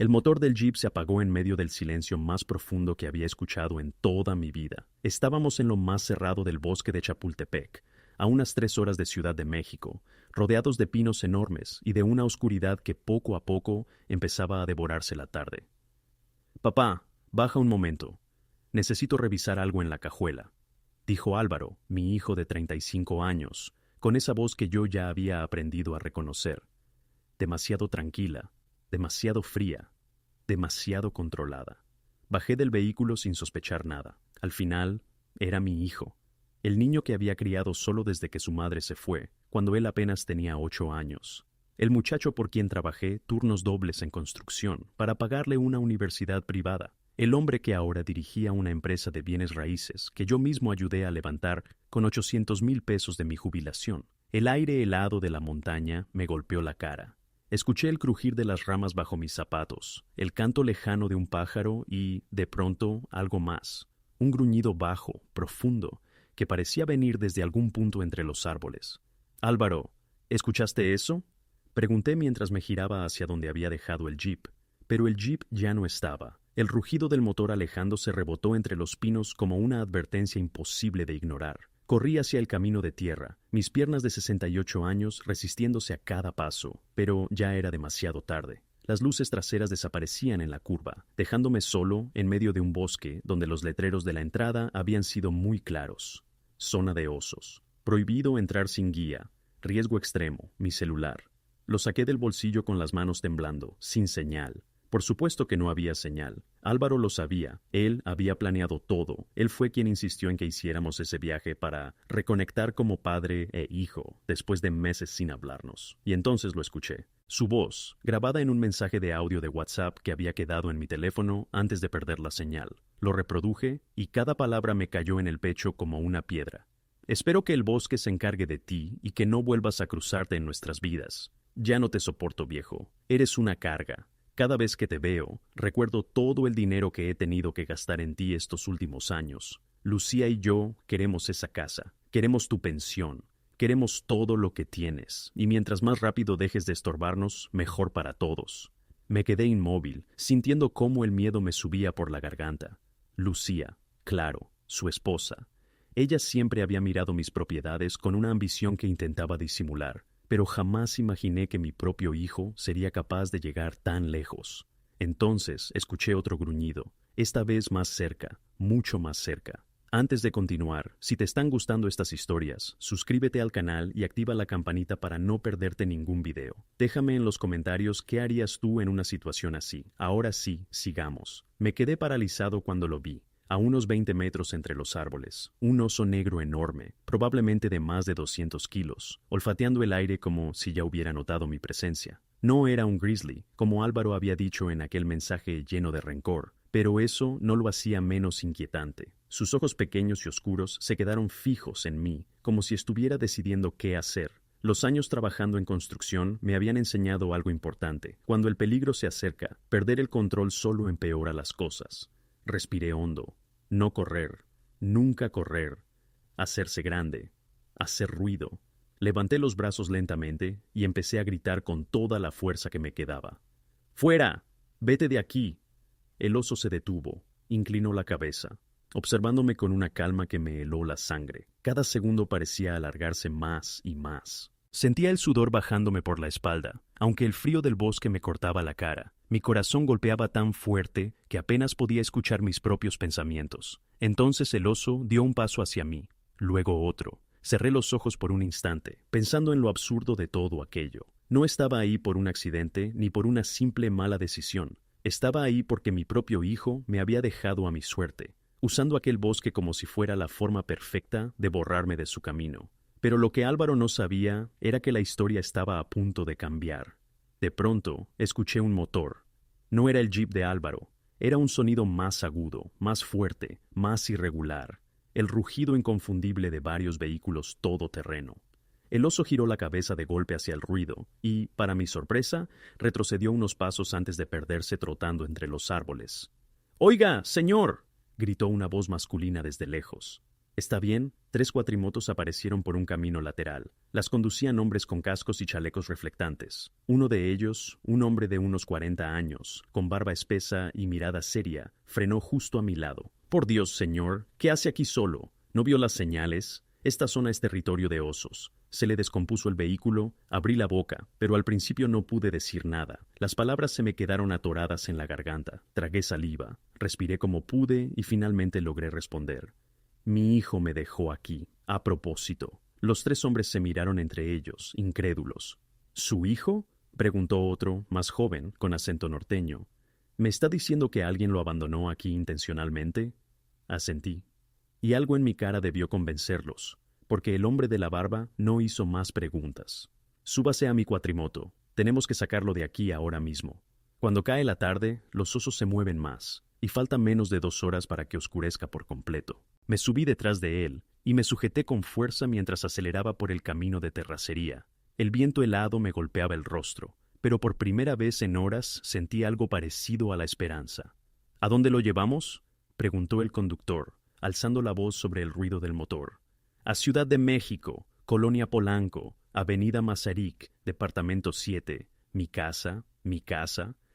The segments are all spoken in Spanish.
El motor del jeep se apagó en medio del silencio más profundo que había escuchado en toda mi vida. Estábamos en lo más cerrado del bosque de Chapultepec, a unas 3 horas de Ciudad de México, rodeados de pinos enormes y de una oscuridad que poco a poco empezaba a devorarse la tarde. «Papá, baja un momento. Necesito revisar algo en la cajuela», dijo Álvaro, mi hijo de 35 años, con esa voz que yo ya había aprendido a reconocer. Demasiado tranquila, demasiado fría, demasiado controlada. Bajé del vehículo sin sospechar nada. Al final, era mi hijo, el niño que había criado solo desde que su madre se fue, cuando él apenas tenía 8 años. El muchacho por quien trabajé turnos dobles en construcción para pagarle una universidad privada. El hombre que ahora dirigía una empresa de bienes raíces que yo mismo ayudé a levantar con 800,000 pesos de mi jubilación. El aire helado de la montaña me golpeó la cara. Escuché el crujir de las ramas bajo mis zapatos, el canto lejano de un pájaro y, de pronto, algo más. Un gruñido bajo, profundo, que parecía venir desde algún punto entre los árboles. «Álvaro, ¿escuchaste eso?», pregunté mientras me giraba hacia donde había dejado el jeep. Pero el jeep ya no estaba. El rugido del motor alejándose rebotó entre los pinos como una advertencia imposible de ignorar. Corrí hacia el camino de tierra, mis piernas de 68 años resistiéndose a cada paso, pero ya era demasiado tarde. Las luces traseras desaparecían en la curva, dejándome solo en medio de un bosque donde los letreros de la entrada habían sido muy claros. Zona de osos. Prohibido entrar sin guía. Riesgo extremo. Mi celular. Lo saqué del bolsillo con las manos temblando, sin señal. Por supuesto que no había señal. Álvaro lo sabía. Él había planeado todo. Él fue quien insistió en que hiciéramos ese viaje para reconectar como padre e hijo, después de meses sin hablarnos. Y entonces lo escuché. Su voz, grabada en un mensaje de audio de WhatsApp que había quedado en mi teléfono antes de perder la señal. Lo reproduje y cada palabra me cayó en el pecho como una piedra. «Espero que el bosque se encargue de ti y que no vuelvas a cruzarte en nuestras vidas. Ya no te soporto, viejo. Eres una carga. Cada vez que te veo, recuerdo todo el dinero que he tenido que gastar en ti estos últimos años. Lucía y yo queremos esa casa, queremos tu pensión, queremos todo lo que tienes, y mientras más rápido dejes de estorbarnos, mejor para todos». Me quedé inmóvil, sintiendo cómo el miedo me subía por la garganta. Lucía, claro, su esposa. Ella siempre había mirado mis propiedades con una ambición que intentaba disimular, pero jamás imaginé que mi propio hijo sería capaz de llegar tan lejos. Entonces escuché otro gruñido, esta vez más cerca, mucho más cerca. Antes de continuar, si te están gustando estas historias, suscríbete al canal y activa la campanita para no perderte ningún video. Déjame en los comentarios qué harías tú en una situación así. Ahora sí, sigamos. Me quedé paralizado cuando lo vi. A unos 20 metros entre los árboles, un oso negro enorme, probablemente de más de 200 kilos, olfateando el aire como si ya hubiera notado mi presencia. No era un grizzly, como Álvaro había dicho en aquel mensaje lleno de rencor, pero eso no lo hacía menos inquietante. Sus ojos pequeños y oscuros se quedaron fijos en mí, como si estuviera decidiendo qué hacer. Los años trabajando en construcción me habían enseñado algo importante. Cuando el peligro se acerca, perder el control solo empeora las cosas. Respiré hondo. No correr, nunca correr, hacerse grande, hacer ruido. Levanté los brazos lentamente y empecé a gritar con toda la fuerza que me quedaba. «¡Fuera! ¡Vete de aquí!». El oso se detuvo, inclinó la cabeza, observándome con una calma que me heló la sangre. Cada segundo parecía alargarse más y más. Sentía el sudor bajándome por la espalda, aunque el frío del bosque me cortaba la cara. Mi corazón golpeaba tan fuerte que apenas podía escuchar mis propios pensamientos. Entonces el oso dio un paso hacia mí, luego otro. Cerré los ojos por un instante, pensando en lo absurdo de todo aquello. No estaba ahí por un accidente ni por una simple mala decisión. Estaba ahí porque mi propio hijo me había dejado a mi suerte, usando aquel bosque como si fuera la forma perfecta de borrarme de su camino. Pero lo que Álvaro no sabía era que la historia estaba a punto de cambiar. De pronto, escuché un motor. No era el jeep de Álvaro. Era un sonido más agudo, más fuerte, más irregular. El rugido inconfundible de varios vehículos todoterreno. El oso giró la cabeza de golpe hacia el ruido y, para mi sorpresa, retrocedió unos pasos antes de perderse trotando entre los árboles. «¡Oiga, señor!», gritó una voz masculina desde lejos. Está bien, 3 cuatrimotos aparecieron por un camino lateral. Las conducían hombres con cascos y chalecos reflectantes. Uno de ellos, un hombre de unos 40 años, con barba espesa y mirada seria, frenó justo a mi lado. Por Dios, señor, ¿qué hace aquí solo? ¿No vio las señales? Esta zona es territorio de osos. Se le descompuso el vehículo, abrí la boca, pero al principio no pude decir nada. Las palabras se me quedaron atoradas en la garganta. Tragué saliva, respiré como pude y finalmente logré responder. Mi hijo me dejó aquí, a propósito. Los 3 hombres se miraron entre ellos, incrédulos. ¿Su hijo? Preguntó otro, más joven, con acento norteño. ¿Me está diciendo que alguien lo abandonó aquí intencionalmente? Asentí. Y algo en mi cara debió convencerlos, porque el hombre de la barba no hizo más preguntas. Súbase a mi cuatrimoto. Tenemos que sacarlo de aquí ahora mismo. Cuando cae la tarde, los osos se mueven más, y falta menos de 2 horas para que oscurezca por completo. Me subí detrás de él y me sujeté con fuerza mientras aceleraba por el camino de terracería. El viento helado me golpeaba el rostro, pero por primera vez en horas sentí algo parecido a la esperanza. ¿A dónde lo llevamos?, preguntó el conductor, alzando la voz sobre el ruido del motor. A Ciudad de México, Colonia Polanco, Avenida Mazarik, Departamento 7, mi casa,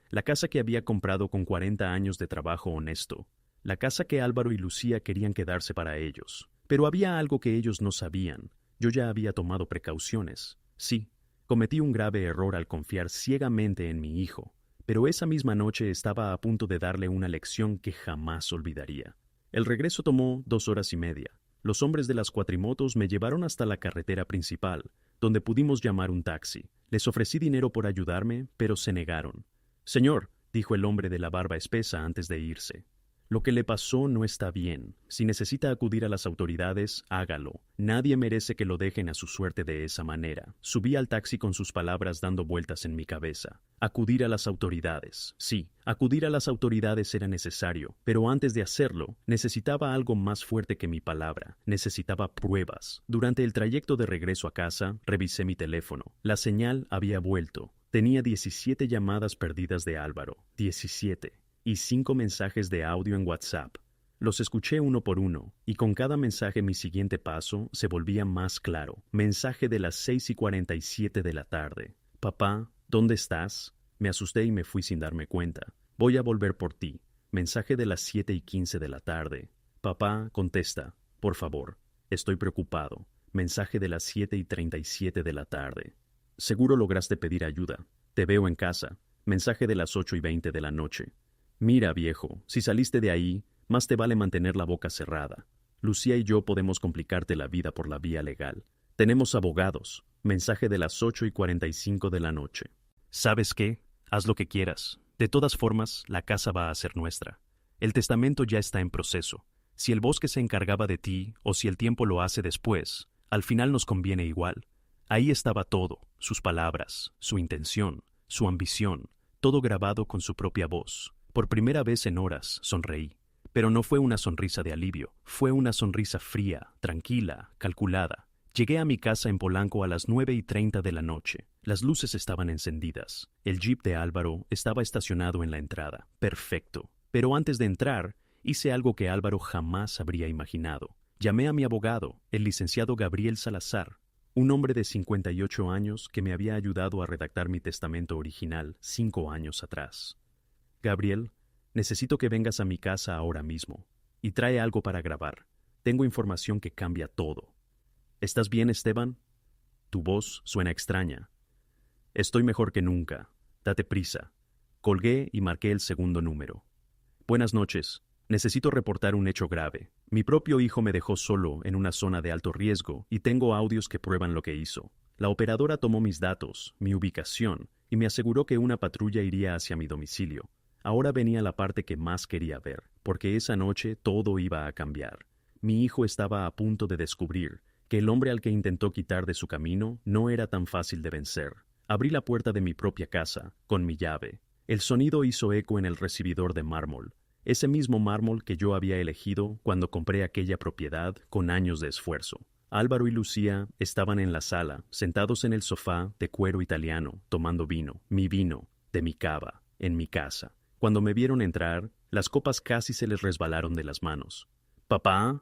la casa que había comprado con 40 años de trabajo honesto. La casa que Álvaro y Lucía querían quedarse para ellos. Pero había algo que ellos no sabían. Yo ya había tomado precauciones. Sí, cometí un grave error al confiar ciegamente en mi hijo, pero esa misma noche estaba a punto de darle una lección que jamás olvidaría. El regreso tomó 2 horas y media. Los hombres de las cuatrimotos me llevaron hasta la carretera principal, donde pudimos llamar un taxi. Les ofrecí dinero por ayudarme, pero se negaron. Señor, dijo el hombre de la barba espesa antes de irse. Lo que le pasó no está bien. Si necesita acudir a las autoridades, hágalo. Nadie merece que lo dejen a su suerte de esa manera. Subí al taxi con sus palabras dando vueltas en mi cabeza. Acudir a las autoridades. Sí, acudir a las autoridades era necesario, pero antes de hacerlo, necesitaba algo más fuerte que mi palabra. Necesitaba pruebas. Durante el trayecto de regreso a casa, revisé mi teléfono. La señal había vuelto. Tenía 17 llamadas perdidas de Álvaro. 17. Y 5 mensajes de audio en WhatsApp. Los escuché uno por uno, y con cada mensaje mi siguiente paso se volvía más claro. Mensaje de las 6:47 de la tarde. Papá, ¿dónde estás? Me asusté y me fui sin darme cuenta. Voy a volver por ti. Mensaje de las 7:15 de la tarde. Papá, contesta, por favor. Estoy preocupado. Mensaje de las 7:37 de la tarde. Seguro lograste pedir ayuda. Te veo en casa. Mensaje de las 8:20 de la noche. Mira, viejo, si saliste de ahí, más te vale mantener la boca cerrada. Lucía y yo podemos complicarte la vida por la vía legal. Tenemos abogados. Mensaje de las 8:45 de la noche. ¿Sabes qué? Haz lo que quieras. De todas formas, la casa va a ser nuestra. El testamento ya está en proceso. Si el bosque se encargaba de ti, o si el tiempo lo hace después, al final nos conviene igual. Ahí estaba todo, sus palabras, su intención, su ambición, todo grabado con su propia voz. Por primera vez en horas sonreí, pero no fue una sonrisa de alivio, fue una sonrisa fría, tranquila, calculada. Llegué a mi casa en Polanco a las 9:30 de la noche. Las luces estaban encendidas. El jeep de Álvaro estaba estacionado en la entrada. Perfecto. Pero antes de entrar, hice algo que Álvaro jamás habría imaginado. Llamé a mi abogado, el licenciado Gabriel Salazar, un hombre de 58 años que me había ayudado a redactar mi testamento original 5 años atrás. Gabriel, necesito que vengas a mi casa ahora mismo y trae algo para grabar. Tengo información que cambia todo. ¿Estás bien, Esteban? Tu voz suena extraña. Estoy mejor que nunca. Date prisa. Colgué y marqué el segundo número. Buenas noches. Necesito reportar un hecho grave. Mi propio hijo me dejó solo en una zona de alto riesgo y tengo audios que prueban lo que hizo. La operadora tomó mis datos, mi ubicación, y me aseguró que una patrulla iría hacia mi domicilio. Ahora venía la parte que más quería ver, porque esa noche todo iba a cambiar. Mi hijo estaba a punto de descubrir que el hombre al que intentó quitar de su camino no era tan fácil de vencer. Abrí la puerta de mi propia casa, con mi llave. El sonido hizo eco en el recibidor de mármol, ese mismo mármol que yo había elegido cuando compré aquella propiedad con años de esfuerzo. Álvaro y Lucía estaban en la sala, sentados en el sofá de cuero italiano, tomando vino, de mi cava, en mi casa. Cuando me vieron entrar, las copas casi se les resbalaron de las manos. «Papá»,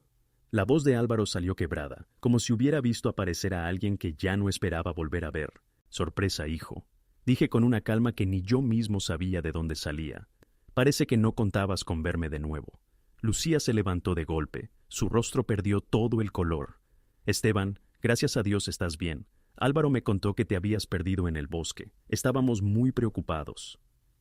La voz de Álvaro salió quebrada, como si hubiera visto aparecer a alguien que ya no esperaba volver a ver. Sorpresa, hijo. Dije con una calma que ni yo mismo sabía de dónde salía. Parece que no contabas con verme de nuevo. Lucía se levantó de golpe. Su rostro perdió todo el color. Esteban, gracias a Dios estás bien. Álvaro me contó que te habías perdido en el bosque. Estábamos muy preocupados.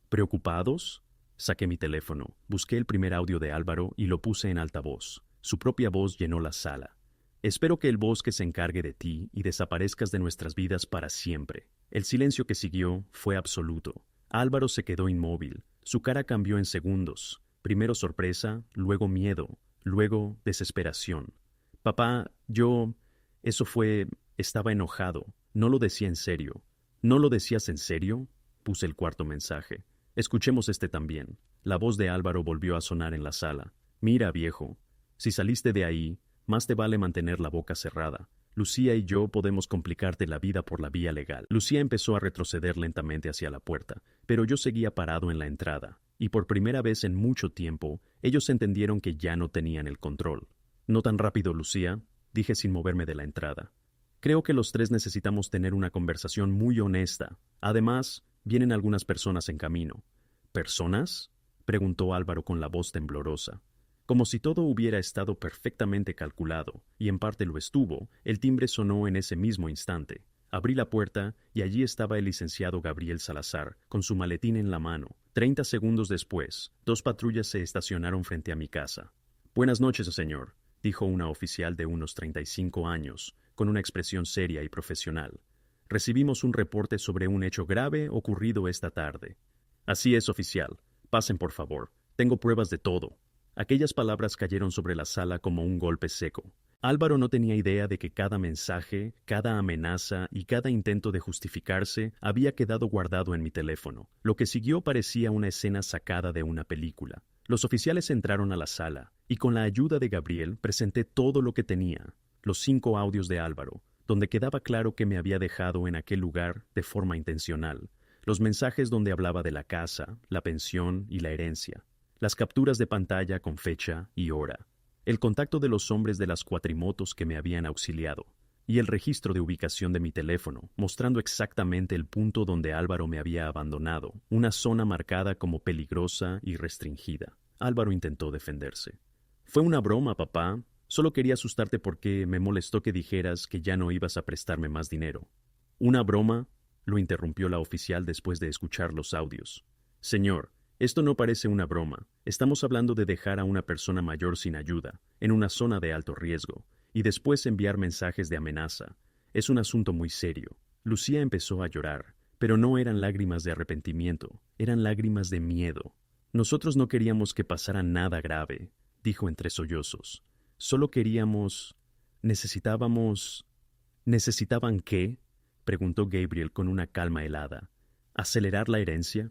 ¿Preocupados? Saqué mi teléfono, busqué el primer audio de Álvaro y lo puse en altavoz. Su propia voz llenó la sala. Espero que el bosque se encargue de ti y desaparezcas de nuestras vidas para siempre. El silencio que siguió fue absoluto. Álvaro se quedó inmóvil. Su cara cambió en segundos. Primero sorpresa, luego miedo, luego desesperación. Papá, Eso fue... Estaba enojado. No lo decía en serio. ¿No lo decías en serio? Puse el cuarto mensaje. Escuchemos este también. La voz de Álvaro volvió a sonar en la sala. Mira, viejo. Si saliste de ahí, más te vale mantener la boca cerrada. Lucía y yo podemos complicarte la vida por la vía legal. Lucía empezó a retroceder lentamente hacia la puerta, pero yo seguía parado en la entrada, y por primera vez en mucho tiempo, ellos entendieron que ya no tenían el control. No tan rápido, Lucía, dije sin moverme de la entrada. Creo que los tres necesitamos tener una conversación muy honesta. Además, vienen algunas personas en camino. ¿Personas?, preguntó Álvaro con la voz temblorosa. Como si todo hubiera estado perfectamente calculado, y en parte lo estuvo, el timbre sonó en ese mismo instante. Abrí la puerta y allí estaba el licenciado Gabriel Salazar, con su maletín en la mano. 30 segundos después, 2 patrullas se estacionaron frente a mi casa. «Buenas noches, señor», dijo una oficial de unos 35 años, con una expresión seria y profesional. «Recibimos un reporte sobre un hecho grave ocurrido esta tarde». «Así es, oficial. Pasen, por favor. Tengo pruebas de todo». Aquellas palabras cayeron sobre la sala como un golpe seco. Álvaro no tenía idea de que cada mensaje, cada amenaza y cada intento de justificarse había quedado guardado en mi teléfono. Lo que siguió parecía una escena sacada de una película. Los oficiales entraron a la sala, y con la ayuda de Gabriel presenté todo lo que tenía, los 5 audios de Álvaro, donde quedaba claro que me había dejado en aquel lugar de forma intencional, los mensajes donde hablaba de la casa, la pensión y la herencia, las capturas de pantalla con fecha y hora, el contacto de los hombres de las cuatrimotos que me habían auxiliado, y el registro de ubicación de mi teléfono, mostrando exactamente el punto donde Álvaro me había abandonado, una zona marcada como peligrosa y restringida. Álvaro intentó defenderse. «Fue una broma, papá. Solo quería asustarte porque me molestó que dijeras que ya no ibas a prestarme más dinero». «¿Una broma?», lo interrumpió la oficial después de escuchar los audios. «Señor, esto no parece una broma. Estamos hablando de dejar a una persona mayor sin ayuda, en una zona de alto riesgo, y después enviar mensajes de amenaza. Es un asunto muy serio». Lucía empezó a llorar, pero no eran lágrimas de arrepentimiento, eran lágrimas de miedo. «Nosotros no queríamos que pasara nada grave», dijo entre sollozos. «Solo queríamos... necesitábamos...» «¿Necesitaban qué?», preguntó Gabriel con una calma helada. «¿Acelerar la herencia?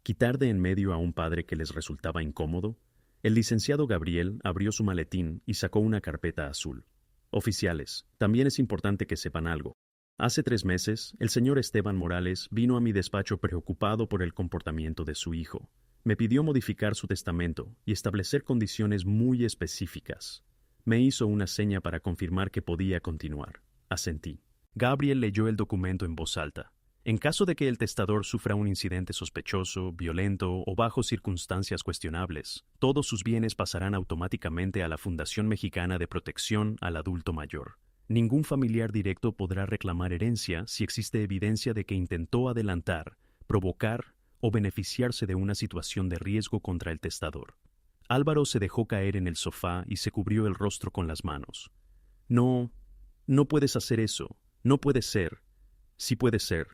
¿Quitar de en medio a un padre que les resultaba incómodo?». El licenciado Gabriel abrió su maletín y sacó una carpeta azul. «Oficiales, también es importante que sepan algo. Hace 3 meses, el señor Esteban Morales vino a mi despacho preocupado por el comportamiento de su hijo. Me pidió modificar su testamento y establecer condiciones muy específicas. Me hizo una seña para confirmar que podía continuar. Asentí». Gabriel leyó el documento en voz alta. «En caso de que el testador sufra un incidente sospechoso, violento o bajo circunstancias cuestionables, todos sus bienes pasarán automáticamente a la Fundación Mexicana de Protección al Adulto Mayor. Ningún familiar directo podrá reclamar herencia si existe evidencia de que intentó adelantar, provocar o beneficiarse de una situación de riesgo contra el testador». Álvaro se dejó caer en el sofá y se cubrió el rostro con las manos. «No puedes hacer eso. No puede ser». «Sí puede ser»,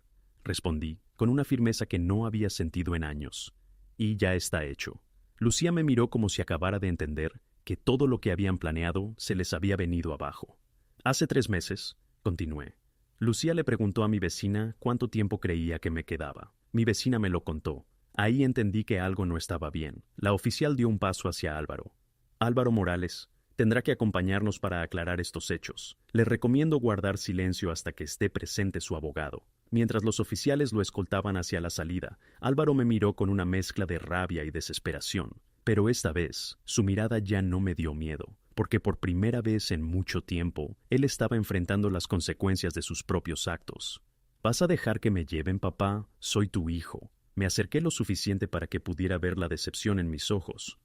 respondí, con una firmeza que no había sentido en años. «Y ya está hecho». Lucía me miró como si acabara de entender que todo lo que habían planeado se les había venido abajo. «Hace 3 meses», continué. Lucía le preguntó a mi vecina cuánto tiempo creía que me quedaba. Mi vecina me lo contó. Ahí entendí que algo no estaba bien. La oficial dio un paso hacia Álvaro. «Álvaro Morales, tendrá que acompañarnos para aclarar estos hechos. Le recomiendo guardar silencio hasta que esté presente su abogado». Mientras los oficiales lo escoltaban hacia la salida, Álvaro me miró con una mezcla de rabia y desesperación. Pero esta vez, su mirada ya no me dio miedo. porque por primera vez en mucho tiempo, él estaba enfrentando las consecuencias de sus propios actos. ¿Vas a dejar que me lleven, papá? Soy tu hijo. Me acerqué lo suficiente para que pudiera ver la decepción en mis ojos.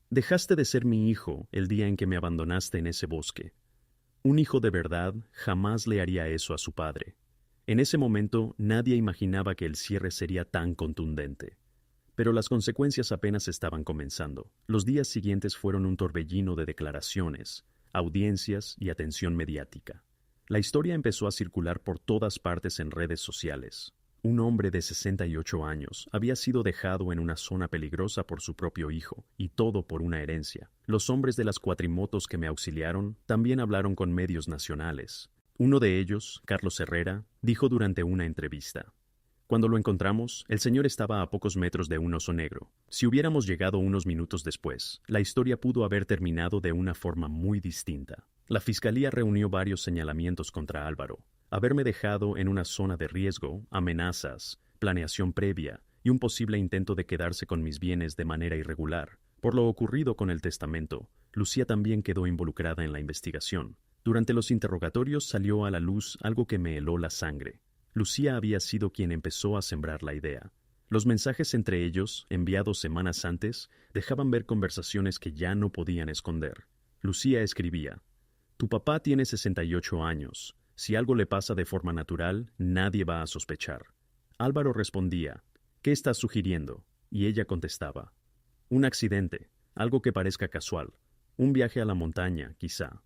Dejaste de ser mi hijo el día en que me abandonaste en ese bosque. Un hijo de verdad jamás le haría eso a su padre. En ese momento nadie imaginaba que el cierre sería tan contundente. Pero las consecuencias apenas estaban comenzando. Los días siguientes fueron un torbellino de declaraciones, audiencias y atención mediática. La historia empezó a circular por todas partes en redes sociales. Un hombre de 68 años había sido dejado en una zona peligrosa por su propio hijo, y todo por una herencia. Los hombres de las cuatrimotos que me auxiliaron también hablaron con medios nacionales. Uno de ellos, Carlos Herrera, dijo durante una entrevista: cuando lo encontramos, el señor estaba a pocos metros de un oso negro. Si hubiéramos llegado unos minutos después, la historia pudo haber terminado de una forma muy distinta. La fiscalía reunió varios señalamientos contra Álvaro: haberme dejado en una zona de riesgo, amenazas, planeación previa y un posible intento de quedarse con mis bienes de manera irregular. Por lo ocurrido con el testamento, Lucía también quedó involucrada en la investigación. Durante los interrogatorios salió a la luz algo que me heló la sangre. Lucía había sido quien empezó a sembrar la idea. Los mensajes entre ellos, enviados semanas antes, dejaban ver conversaciones que ya no podían esconder. Lucía escribía: tu papá tiene 68 años. Si algo le pasa de forma natural, nadie va a sospechar. Álvaro respondía: ¿qué estás sugiriendo? Y ella contestaba: un accidente, algo que parezca casual, un viaje a la montaña, quizá.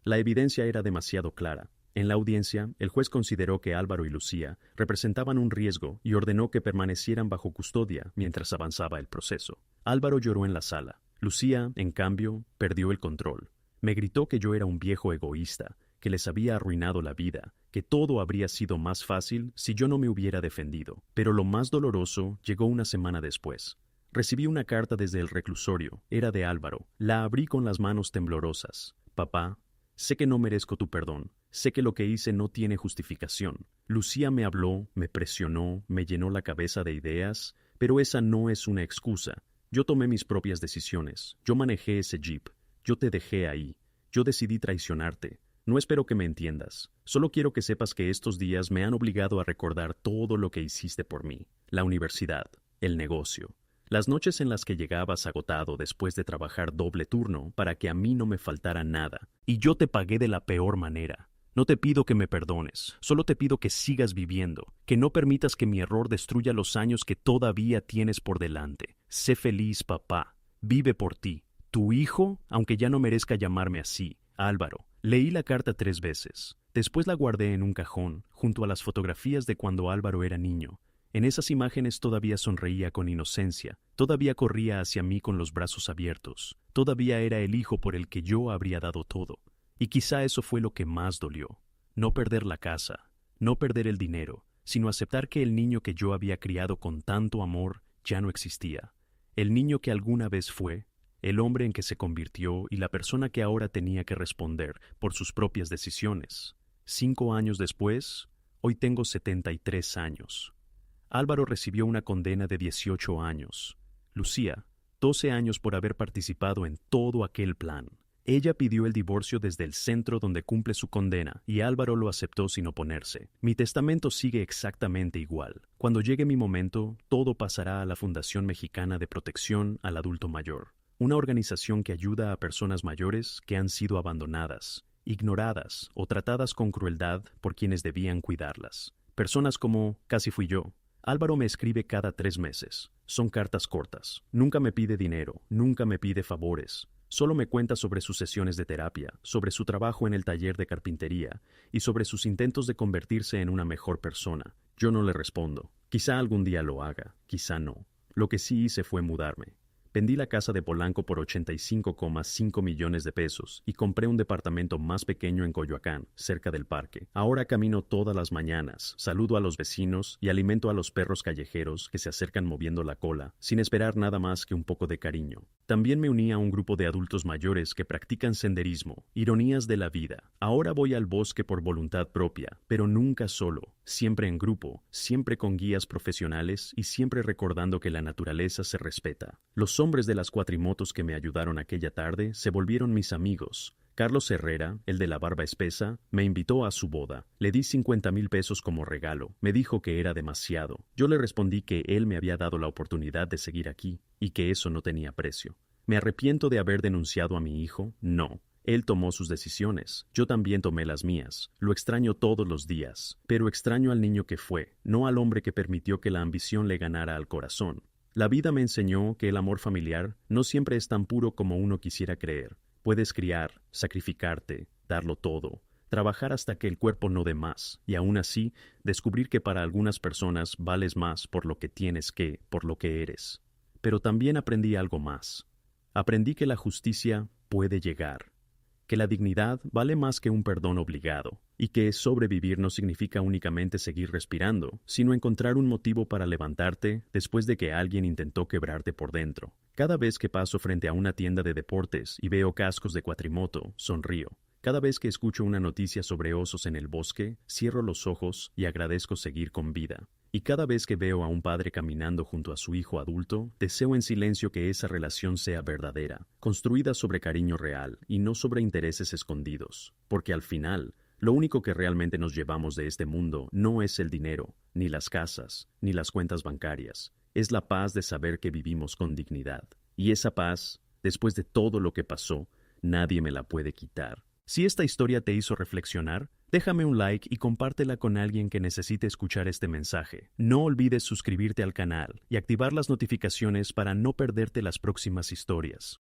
La evidencia era demasiado clara. En la audiencia, el juez consideró que Álvaro y Lucía representaban un riesgo y ordenó que permanecieran bajo custodia mientras avanzaba el proceso. Álvaro lloró en la sala. Lucía, en cambio, perdió el control. Me gritó que yo era un viejo egoísta, que les había arruinado la vida, que todo habría sido más fácil si yo no me hubiera defendido. Pero lo más doloroso llegó una semana después. Recibí una carta desde el reclusorio. Era de Álvaro. La abrí con las manos temblorosas. Papá, sé que no merezco tu perdón. Sé que lo que hice no tiene justificación. Lucía me habló, me presionó, me llenó la cabeza de ideas, pero esa no es una excusa. Yo tomé mis propias decisiones. Yo manejé ese jeep. Yo te dejé ahí. Yo decidí traicionarte. No espero que me entiendas. Solo quiero que sepas que estos días me han obligado a recordar todo lo que hiciste por mí. La universidad, el negocio, las noches en las que llegabas agotado después de trabajar doble turno para que a mí no me faltara nada. Y yo te pagué de la peor manera. No te pido que me perdones, solo te pido que sigas viviendo, que no permitas que mi error destruya los años que todavía tienes por delante. Sé feliz, papá. Vive por ti. Tu hijo, aunque ya no merezca llamarme así, Álvaro. Leí la carta 3 veces. Después la guardé en un cajón, junto a las fotografías de cuando Álvaro era niño. En esas imágenes todavía sonreía con inocencia, todavía corría hacia mí con los brazos abiertos, todavía era el hijo por el que yo habría dado todo. Y quizá eso fue lo que más dolió. No perder la casa, no perder el dinero, sino aceptar que el niño que yo había criado con tanto amor ya no existía. El niño que alguna vez fue, el hombre en que se convirtió y la persona que ahora tenía que responder por sus propias decisiones. 5 años después, hoy tengo 73 años. Álvaro recibió una condena de 18 años. Lucía, 12 años por haber participado en todo aquel plan. Ella pidió el divorcio desde el centro donde cumple su condena y Álvaro lo aceptó sin oponerse. Mi testamento sigue exactamente igual. Cuando llegue mi momento, todo pasará a la Fundación Mexicana de Protección al Adulto Mayor, una organización que ayuda a personas mayores que han sido abandonadas, ignoradas o tratadas con crueldad por quienes debían cuidarlas. Personas como casi fui yo. Álvaro me escribe cada 3 meses. Son cartas cortas. Nunca me pide dinero, nunca me pide favores. Solo me cuenta sobre sus sesiones de terapia, sobre su trabajo en el taller de carpintería y sobre sus intentos de convertirse en una mejor persona. Yo no le respondo. Quizá algún día lo haga, quizá no. Lo que sí hice fue mudarme. Vendí la casa de Polanco por 85,5 millones de pesos y compré un departamento más pequeño en Coyoacán, cerca del parque. Ahora camino todas las mañanas, saludo a los vecinos y alimento a los perros callejeros que se acercan moviendo la cola, sin esperar nada más que un poco de cariño. También me uní a un grupo de adultos mayores que practican senderismo, ironías de la vida. Ahora voy al bosque por voluntad propia, pero nunca solo, siempre en grupo, siempre con guías profesionales y siempre recordando que la naturaleza se respeta. Los hombres de las cuatrimotos que me ayudaron aquella tarde se volvieron mis amigos. Carlos Herrera, el de la barba espesa, me invitó a su boda. Le di 50,000 pesos como regalo. Me dijo que era demasiado. Yo le respondí que él me había dado la oportunidad de seguir aquí y que eso no tenía precio. ¿Me arrepiento de haber denunciado a mi hijo? No. Él tomó sus decisiones. Yo también tomé las mías. Lo extraño todos los días. Pero extraño al niño que fue, no al hombre que permitió que la ambición le ganara al corazón. La vida me enseñó que el amor familiar no siempre es tan puro como uno quisiera creer. Puedes criar, sacrificarte, darlo todo, trabajar hasta que el cuerpo no dé más, y aún así, descubrir que para algunas personas vales más por lo que tienes que por lo que eres. Pero también aprendí algo más. Aprendí que la justicia puede llegar, que la dignidad vale más que un perdón obligado, y que sobrevivir no significa únicamente seguir respirando, sino encontrar un motivo para levantarte después de que alguien intentó quebrarte por dentro. Cada vez que paso frente a una tienda de deportes y veo cascos de cuatrimoto, sonrío. Cada vez que escucho una noticia sobre osos en el bosque, cierro los ojos y agradezco seguir con vida. Y cada vez que veo a un padre caminando junto a su hijo adulto, deseo en silencio que esa relación sea verdadera, construida sobre cariño real y no sobre intereses escondidos. Porque al final, lo único que realmente nos llevamos de este mundo no es el dinero, ni las casas, ni las cuentas bancarias. Es la paz de saber que vivimos con dignidad. Y esa paz, después de todo lo que pasó, nadie me la puede quitar. Si esta historia te hizo reflexionar, déjame un like y compártela con alguien que necesite escuchar este mensaje. No olvides suscribirte al canal y activar las notificaciones para no perderte las próximas historias.